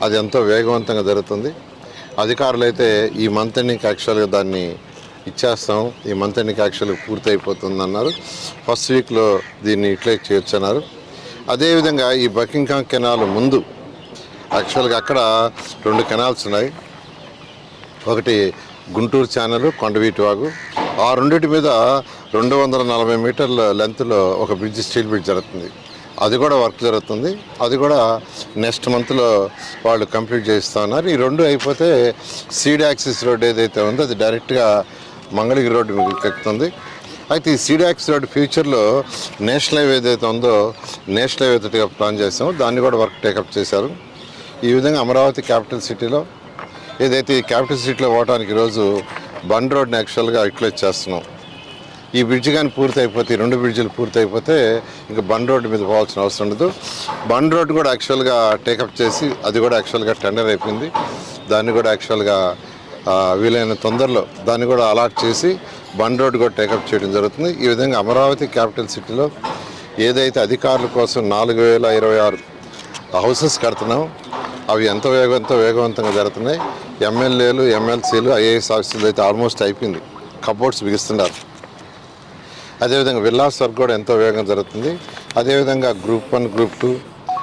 అది ఎంతో వేగవంతంగా జరుగుతుంది. అధికారులు అయితే ఈ మంత్ ఎండింగ్కి యాక్చువల్గా దాన్ని ఇచ్చేస్తాం, ఈ మంత్ ఎండింగ్కి యాక్చువల్గా పూర్తి అయిపోతుంది అన్నారు. ఫస్ట్ వీక్లో దీన్ని యూటిలైజ్ చేయొచ్చు అన్నారు. అదేవిధంగా ఈ బకింగ్హామ్ కెనాల్ ముందు యాక్చువల్గా అక్కడ 2 కెనాల్స్ ఉన్నాయి. ఒకటి గుంటూరు ఛానల్, కొండవీటి వాగు. ఆ రెండింటి మీద 240 మీటర్ల లెంత్లో ఒక బ్రిడ్జ్, స్టీల్ బ్రిడ్జ్ జరుగుతుంది. అది కూడా వర్క్ జరుగుతుంది. అది కూడా నెక్స్ట్ మంత్లో వాళ్ళు కంప్లీట్ చేస్తూ ఉన్నారు. ఈ 2 అయిపోతే సీడ్ యాక్సిస్ రోడ్ ఏదైతే ఉందో అది డైరెక్ట్గా మంగళగిరి రోడ్డు మీకు ఎక్కుతుంది. అయితే ఈ సీడ్ యాక్సిస్ రోడ్ ఫ్యూచర్లో నేషనల్ హైవే ఏదైతే ఉందో నేషనల్ హైవే తోటిగా ప్లాన్ చేసామో దాన్ని కూడా వర్క్ టేకప్ చేశారు. ఈ విధంగా అమరావతి క్యాపిటల్ సిటీలో ఏదైతే ఈ క్యాపిటల్ సిటీలో పోవడానికి ఈరోజు బండ్ రోడ్ని యాక్చువల్గా యూటిలైజ్ చేస్తున్నాం. ఈ బ్రిడ్జ్ కానీ పూర్తి అయిపోతే, 2 బ్రిడ్జిలు పూర్తి అయిపోతే ఇంకా బండ్ రోడ్డు మీద పోవాల్సిన అవసరం ఉండదు. బండ్ రోడ్డు కూడా యాక్చువల్గా టేకప్ చేసి అది కూడా యాక్చువల్గా టెండర్ అయిపోయింది. దాన్ని కూడా యాక్చువల్గా వీలైన తొందరలో దాన్ని కూడా అలాట్ చేసి బండ్ రోడ్డు కూడా టేకప్ చేయడం జరుగుతుంది. ఈ విధంగా అమరావతి క్యాపిటల్ సిటీలో ఏదైతే అధికారుల కోసం 4026 హౌసెస్ కడుతున్నాం అవి ఎంతో వేగవంతంగా జరుగుతున్నాయి. ఎమ్మెల్యేలు, ఎమ్మెల్సీలు, ఐఏఎస్ ఆఫీసర్లు అయితే ఆల్మోస్ట్ అయిపోయింది, కబోర్డ్స్ బిగిస్తున్నారు. అదేవిధంగా విల్లాస్ వర్క్ కూడా ఎంతో వేగంగా జరుగుతుంది. అదేవిధంగా గ్రూప్ 1, గ్రూప్ 2,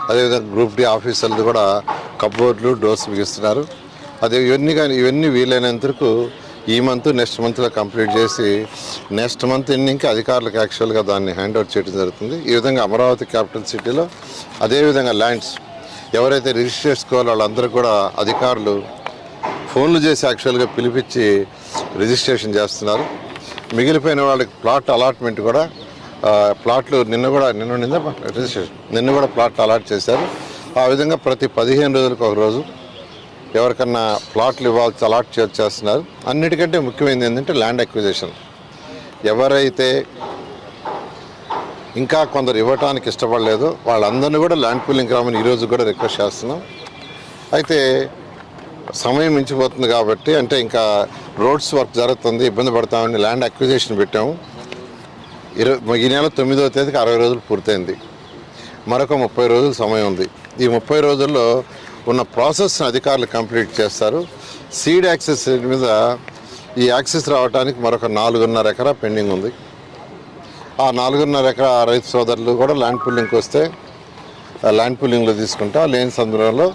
అదేవిధంగా గ్రూప్ డి ఆఫీసర్లు కూడా కబోర్డ్లు, డోర్స్ బిగిస్తున్నారు. ఇవన్నీ వీలైనంతకు ఈ మంత్, నెక్స్ట్ మంత్లో కంప్లీట్ చేసి నెక్స్ట్ మంత్ ఎండింగ్కి అధికారులకు యాక్చువల్గా దాన్ని హ్యాండ్ ఓవర్ చేయడం జరుగుతుంది. ఈ విధంగా అమరావతి క్యాపిటల్ సిటీలో అదేవిధంగా ల్యాండ్స్ ఎవరైతే రిజిస్టర్ చేసుకోవాలో వాళ్ళందరూ కూడా అధికారులు ఫోన్లు చేసి యాక్చువల్గా పిలిపించి రిజిస్ట్రేషన్ చేస్తున్నారు. మిగిలిపోయిన వాళ్ళకి ప్లాట్ అలాట్మెంట్ కూడా ప్లాట్లు నిన్న కూడా ప్లాట్లు అలాట్ చేశారు. ఆ విధంగా ప్రతి 15 రోజులకు ఒక రోజు ఎవరికన్నా ప్లాట్లు ఇవ్వాల్సి అలాట్ చేస్తున్నారు. అన్నిటికంటే ముఖ్యమైనది ఏంటంటే ల్యాండ్ అక్విజిషన్. ఎవరైతే ఇంకా కొందరు ఇవ్వటానికి ఇష్టపడలేదు వాళ్ళందరినీ కూడా ల్యాండ్ పూలింగ్ రామని ఈరోజు కూడా రిక్వెస్ట్ చేస్తున్నాం. అయితే సమయం మించిపోతుంది కాబట్టి, అంటే ఇంకా రోడ్స్ వర్క్ జరుగుతుంది, ఇబ్బంది పడతామని ల్యాండ్ అక్విజిషన్ పెట్టాము. ఈ నెల 9వ తేదీకి 60 రోజులు పూర్తయింది. మరొక 30 రోజులు సమయం ఉంది. ఈ 30 రోజుల్లో ఉన్న ప్రాసెస్ని అధికారులు కంప్లీట్ చేస్తారు. సీడ్ యాక్సెస్ మీద ఈ యాక్సెస్ రావడానికి మరొక 4.5 ఎకరా పెండింగ్ ఉంది. ఆ 4.5 ఎకరా రైతు సోదరులు కూడా ల్యాండ్ పూలింగ్కి వస్తే ల్యాండ్ పూలింగ్లో తీసుకుంటా. లేని సందర్భంలో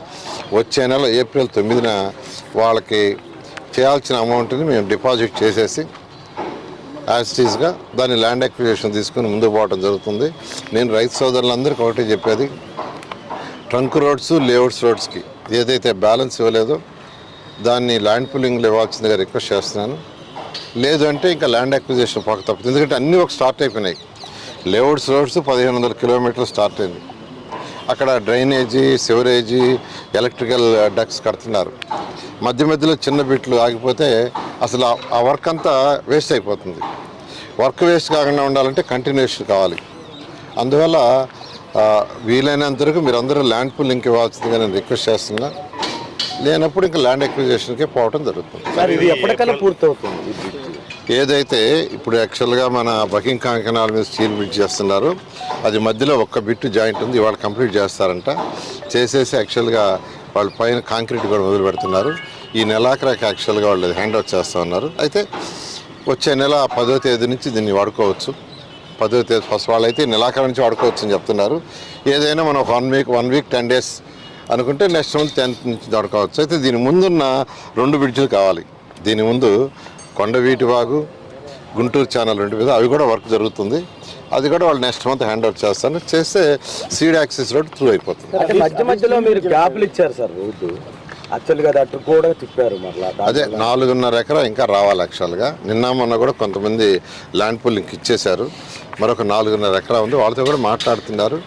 వచ్చే నెల ఏప్రిల్ 9న వాళ్ళకి చేయాల్సిన అమౌంట్ని మేము డిపాజిట్ చేసేసి యాజిటీస్గా దాన్ని ల్యాండ్ అక్విజిషన్ తీసుకుని ముందుకు పోవడం జరుగుతుంది. నేను రైతు సోదరులందరికీ ఒకటే చెప్పేది, ట్రంక్ రోడ్స్, లేఅవుట్స్ రోడ్స్కి ఏదైతే బ్యాలెన్స్ ఇవ్వలేదో దాన్ని ల్యాండ్ పూలింగ్లో ఇవ్వాల్సిందిగా రిక్వెస్ట్ చేస్తున్నాను. లేదు అంటే ఇంకా ల్యాండ్ అక్విజిషన్ పోక తప్పదు. ఎందుకంటే అన్నీ ఒక స్టార్ట్ అయిపోయినాయి. లేఅవుట్స్ రోడ్స్ 1500 కిలోమీటర్లు స్టార్ట్ అయింది. అక్కడ డ్రైనేజీ, సివరేజీ, ఎలక్ట్రికల్ డక్స్ కడుతున్నారు. మధ్యలో చిన్న బిట్లు ఆగిపోతే అసలు ఆ వర్క్ అంతా వేస్ట్ అయిపోతుంది. వర్క్ వేస్ట్ కాకుండా ఉండాలంటే కంటిన్యూషన్ కావాలి. అందువల్ల వీలైనంత వరకు మీరందరూ ల్యాండ్ పూలింగ్కి ఇవ్వాల్సిందిగా నేను రిక్వెస్ట్ చేస్తున్నా. లేనప్పుడు ఇంకా ల్యాండ్ అక్విజిషన్కే పోవడం జరుగుతుంది. ఇది ఎప్పటికల్లా పూర్తవుతుంది? ఏదైతే ఇప్పుడు యాక్చువల్గా మన బకింగ్హామ్ కెనాల్ మీద స్టీల్ బ్రిడ్జ్ చేస్తున్నారు, అది మధ్యలో ఒక్క బిట్టు జాయింట్ ఉంది, ఇవాళ కంప్లీట్ చేస్తారంట. చేసేసి యాక్చువల్గా వాళ్ళు పైన కాంక్రీట్ కూడా మొదలు పెడుతున్నారు. ఈ నెలాఖరికి యాక్చువల్గా వాళ్ళు హ్యాండ్ ఓవర్ చేస్తూ ఉన్నారు. అయితే వచ్చే నెల 10వ తేదీ నుంచి దీన్ని వాడుకోవచ్చు. 10వ తేదీ ఫస్ట్ వాళ్ళు అయితే నెలాఖరు నుంచి వాడుకోవచ్చు అని చెప్తున్నారు. ఏదైనా మనం 1 వీక్ 10 days అనుకుంటే నెక్స్ట్ మంత్ 10th నుంచి వాడుకోవచ్చు. అయితే దీని ముందున్న 2 బ్రిడ్జిలు కావాలి. దీని ముందు కొండవీటి వాగు, గుంటూరు ఛానల్ 2 మీద అవి కూడా వర్క్ జరుగుతుంది. అది కూడా వాళ్ళు నెక్స్ట్ మంత్ హ్యాండ్ ఓవర్ చేస్తారు. చేస్తే సీడ్ యాక్సెస్ రోడ్ త్రూ అయిపోతుంది. మధ్యలో మీరు గ్యాప్లు ఇచ్చారు సార్, రోడ్డు యాక్చువల్గా అటు కూడా తిప్పారు. అదే 4.5 ఎకరా ఇంకా రావాలి. యాక్చువల్గా నిన్న మొన్న కూడా కొంతమంది ల్యాండ్ పూలింగ్ ఇచ్చేశారు. మరొక 4.5 ఎకరా ఉంది, వాళ్ళతో కూడా మాట్లాడుతున్నారు.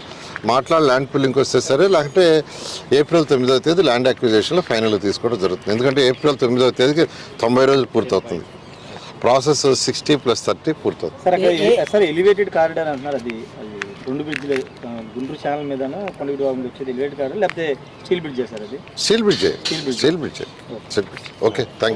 ల్యాండ్ పూలింగ్కి వస్తే సరే, లేకపోతే ఏప్రిల్ 9వ తేదీ ల్యాండ్ అక్విజిషన్లో ఫైనల్ తీసుకోవడం జరుగుతుంది. ఎందుకంటే ఏప్రిల్ 9వ తేదీకి 90 రోజులు పూర్తవుతుంది. ప్రాసెస్ 60+30 పూర్తవుతుంది. సార్ ఎలివేటెడ్ కారిడార్ అంటున్నారు, అది 2 బ్రిడ్జ్లు గుంటూరు ఛానల్ మీద కొండవీటి వాగు మీద వచ్చేది ఎలివేటెడ్ కారిడార్ లేకపోతే స్టీల్ బ్రిడ్జ్ చేశారు? అది steel bridge. Okay, thank you.